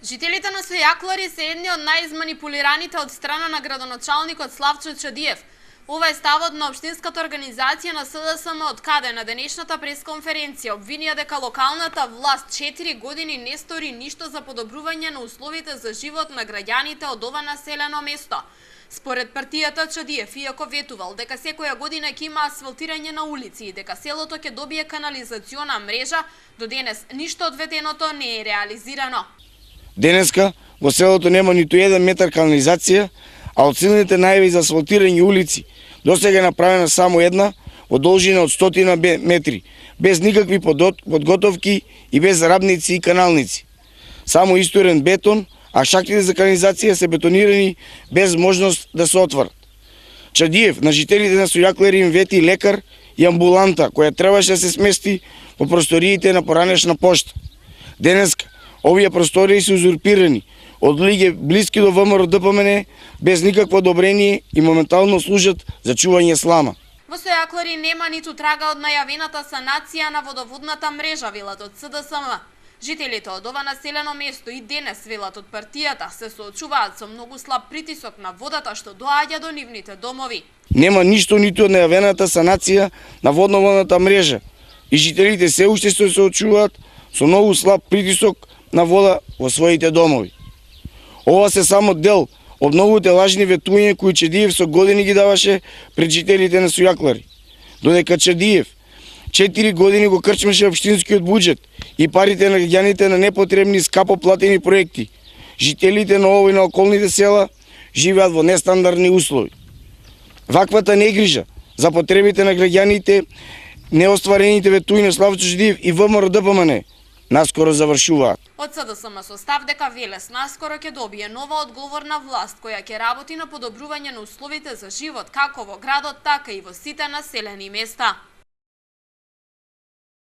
Жителите на Сојаклари се едни од најизманипулираните од страна на градоначалникот Славчо Чадиев. Ова е ставот на Општинската организација на СДСМ, од каде на денешната пресконференција обвинија дека локалната власт 4 години не стори ништо за подобрување на условите за живот на граѓаните од ова населено место. Според партијата, Чадиев, иако ветувал дека секоја година ќе има асфалтирање на улици и дека селото ќе добие канализациона мрежа, до денес ништо од ветеното не е реализирано. Денеска во селото нема ниту 1 метар канализација, а од силните најави за асфалтирање улици досега е направена само една во должина од 100 метри, без никакви подготовки и без рабници и каналници. Само истурен бетон, а шахтите за канализација се бетонирани без можност да се отворат. Чадиев на жителите на Сојаклари им вети лекар и амбуланта која требаше да се смести во просториите на поранешна пошта. Денеска овие простории се узурпирани од луѓе блиски до ВМРО ДПМН без никакво одобрение и моментално служат за чување слама. Во Сојаклари нема ниту трага од најавената санација на водоводната мрежа, велат од СДСМ. Жителите од ова населено место и денес, велат од партијата, се соочуваат со многу слаб притисок на водата што доаѓа до нивните домови. Нема ништо ниту од најавената санација на водноводната мрежа и жителите се уште се соочуваат со многу слаб притисок на вода во своите домови. Ова се само дел од многуте лажни ветувања кои Чадиев со години ги даваше пред жителите на Сојаклари. Додека Чадиев 4 години го крчмеше општинскиот буџет и парите на граѓаните на непотребни скапо платени проекти, жителите на овој на околните села живеат во нестандардни услови. Ваквата негрижа за потребите на граѓаните, неостварените ветувања Славчо Чадиев и ВМРО ДПМН наскоро завршуваат. Од СДСМ со став дека Велес наскоро ќе добие нова одговорна власт која ќе работи на подобрување на условите за живот како во градот, така и во сите населени места.